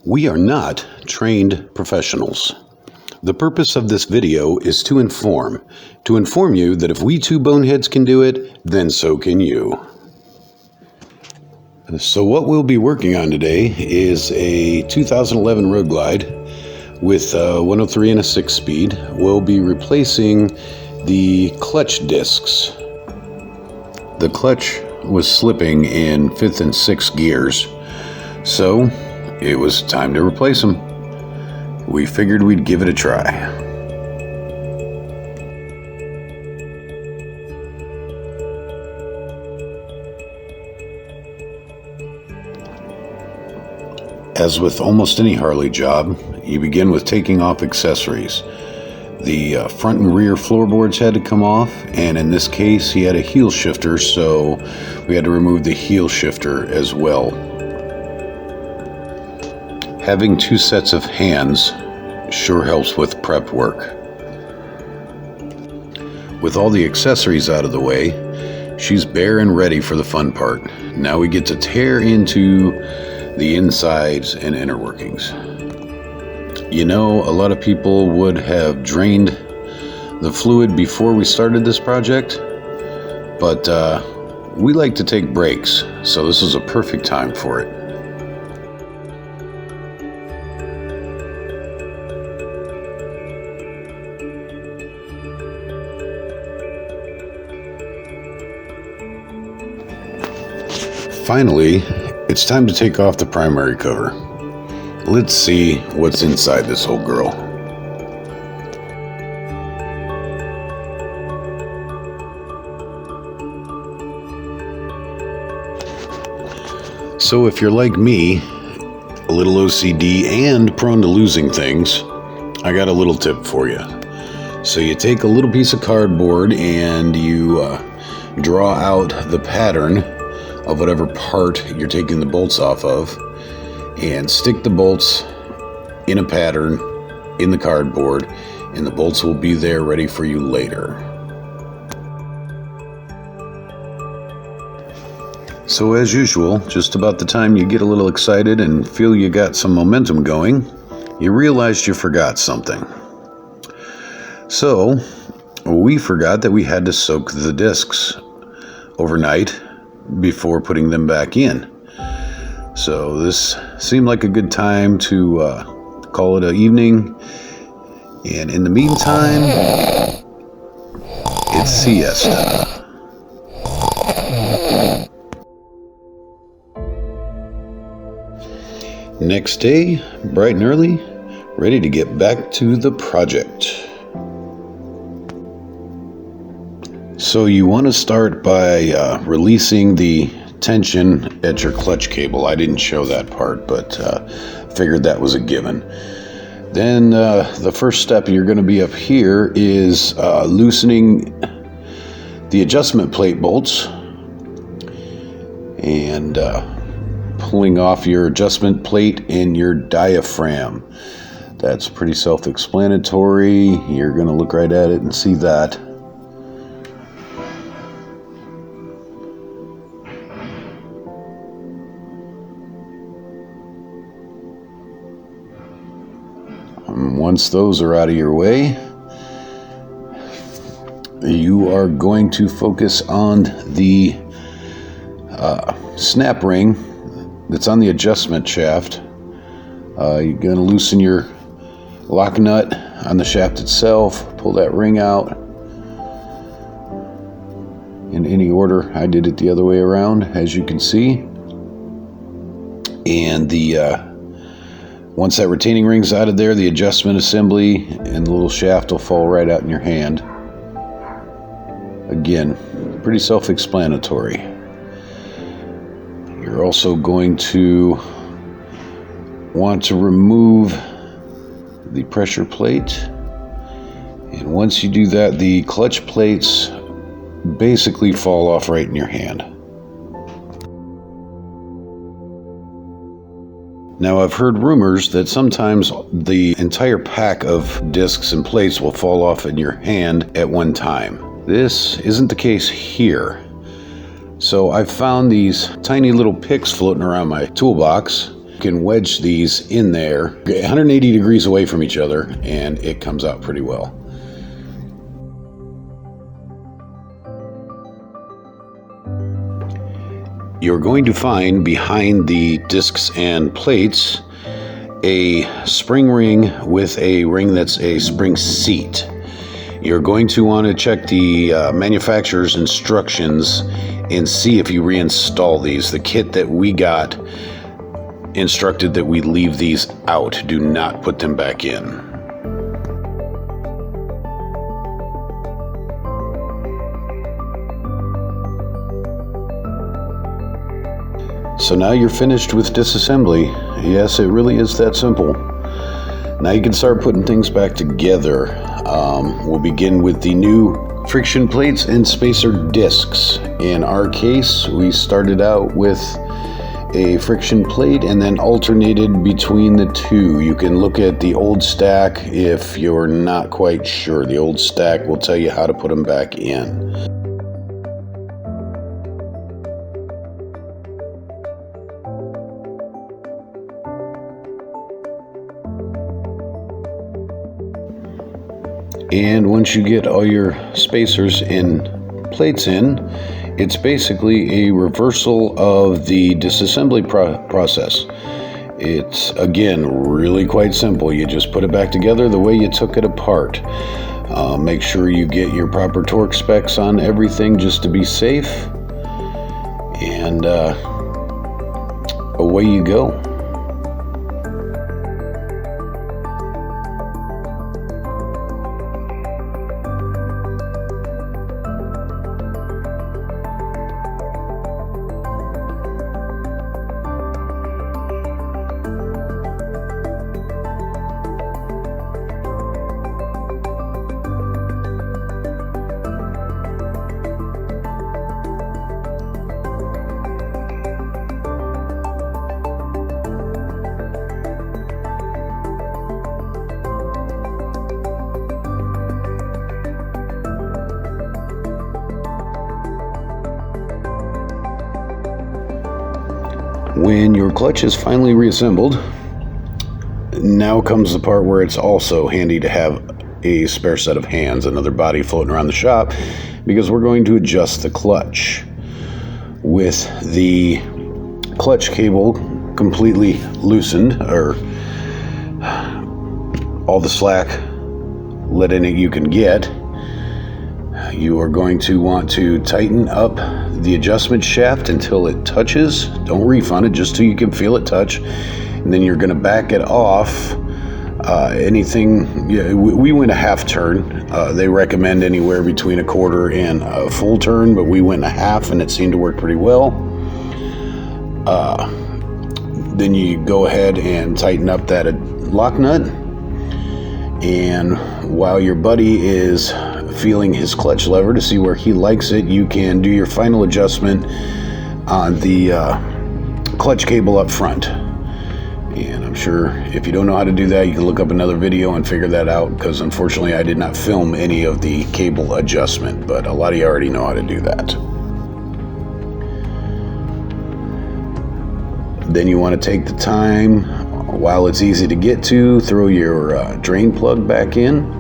We are not trained professionals. The purpose of this video is to inform you that if we two boneheads can do it, then so can you. So what we'll be working on today is a 2011 Road Glide with 103 and a 6-speed. We'll be replacing the clutch discs. The clutch was slipping in 5th and 6th gears, so it was time to replace them. We figured we'd give it a try. As with almost any Harley job, you begin with taking off accessories. The front and rear floorboards had to come off, and in this case he had a heel shifter, so we had to remove the heel shifter as well. Having two sets of hands sure helps with prep work. With all the accessories out of the way, she's bare and ready for the fun part. Now we get to tear into the insides and inner workings. You know, a lot of people would have drained the fluid before we started this project, but we like to take breaks, so this is a perfect time for it. Finally, it's time to take off the primary cover. Let's see what's inside this whole girl. So if you're like me, a little OCD and prone to losing things, I got a little tip for you. So you take a little piece of cardboard and you draw out the pattern of whatever part you're taking the bolts off of, and stick the bolts in a pattern in the cardboard, and the bolts will be there ready for you later. So as usual, just about the time you get a little excited and feel you got some momentum going, you realized you forgot something. So we forgot that we had to soak the discs overnight before putting them back in. So this seemed like a good time to call it an evening, and in the meantime, it's siesta. Next day, bright and early, ready to get back to the project. So you want to start by releasing the tension at your clutch cable. I didn't show that part, but figured that was a given. Then the first step, you're going to be up here, is loosening the adjustment plate bolts and pulling off your adjustment plate and your diaphragm. That's pretty self-explanatory. You're going to look right at it and see that. Once those are out of your way, you are going to focus on the snap ring that's on the adjustment shaft. You're going to loosen your lock nut on the shaft itself, pull that ring out in any order. I did it the other way around, as you can see. And once that retaining ring's out of there, the adjustment assembly and the little shaft will fall right out in your hand. Again, pretty self-explanatory. You're also going to want to remove the pressure plate. And once you do that, the clutch plates basically fall off right in your hand. Now, I've heard rumors that sometimes the entire pack of discs and plates will fall off in your hand at one time. This isn't the case here. So I've found these tiny little picks floating around my toolbox, You can wedge these in there 180 degrees away from each other, and it comes out pretty well. You're going to find behind the discs and plates a spring ring with a ring that's a spring seat. You're going to want to check the manufacturer's instructions and see if you reinstall these. The kit that we got instructed that we leave these out. Do not put them back in. So now you're finished with disassembly. Yes, it really is that simple. Now you can start putting things back together. We'll begin with the new friction plates and spacer discs. In our case, we started out with a friction plate and then alternated between the two. You can look at the old stack if you're not quite sure. The old stack will tell you how to put them back in. And once you get all your spacers and plates in, it's basically a reversal of the disassembly process. It's, again, really quite simple. You just put it back together the way you took it apart. Make sure you get your proper torque specs on everything just to be safe. And away you go. When your clutch is finally reassembled, now comes the part where it's also handy to have a spare set of hands, another body floating around the shop, because we're going to adjust the clutch. With the clutch cable completely loosened, or all the slack let in it you can get, you are going to want to tighten up the adjustment shaft until it touches. Don't reef on it, just till you can feel it touch. And then you're going to back it off. We went a half turn. They recommend anywhere between a quarter and a full turn, but we went a half and it seemed to work pretty well. Then you go ahead and tighten up that lock nut. And while your buddy is feeling his clutch lever to see where he likes it, you can do your final adjustment on the clutch cable up front. And I'm sure if you don't know how to do that, you can look up another video and figure that out, because unfortunately I did not film any of the cable adjustment, but a lot of you already know how to do that. Then you want to take the time, while it's easy to get to, throw your drain plug back in.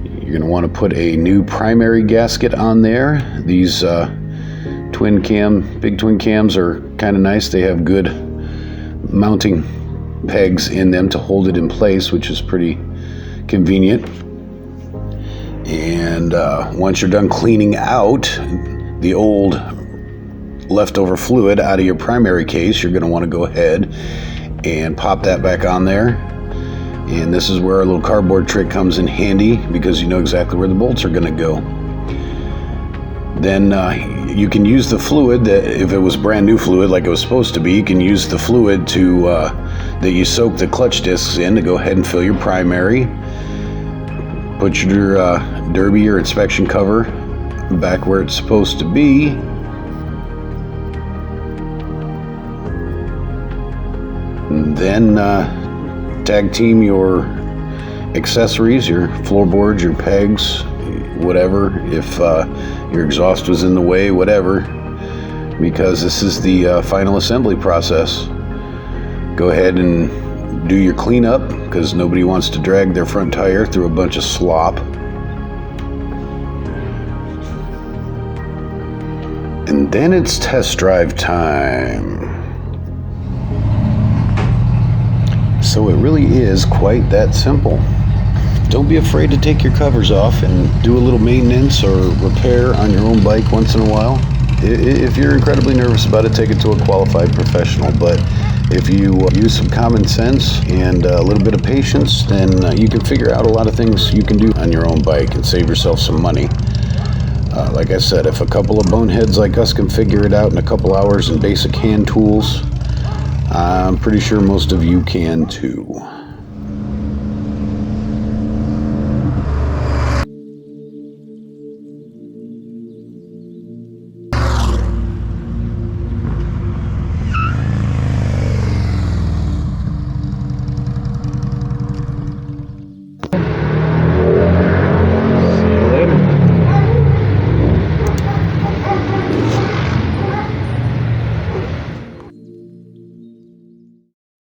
You're going to want to put a new primary gasket on there. These big twin cams are kind of nice. They have good mounting pegs in them to hold it in place, which is pretty convenient. And once you're done cleaning out the old leftover fluid out of your primary case, you're going to want to go ahead and pop that back on there. And this is where our little cardboard trick comes in handy, because you know exactly where the bolts are going to go. Then you can use the fluid, that if it was brand new fluid like it was supposed to be, you can use the fluid to that you soak the clutch discs in to go ahead and fill your primary. Put your derby or inspection cover back where it's supposed to be. And then tag team your accessories, your floorboards, your pegs, whatever. If your exhaust was in the way, whatever, because this is the final assembly process. Go ahead and do your cleanup, because nobody wants to drag their front tire through a bunch of slop. And then it's test drive time. So it really is quite that simple. Don't be afraid to take your covers off and do a little maintenance or repair on your own bike once in a while. If you're incredibly nervous about it, take it to a qualified professional. But if you use some common sense and a little bit of patience, then you can figure out a lot of things you can do on your own bike and save yourself some money. Like I said, if a couple of boneheads like us can figure it out in a couple hours in basic hand tools, I'm pretty sure most of you can too.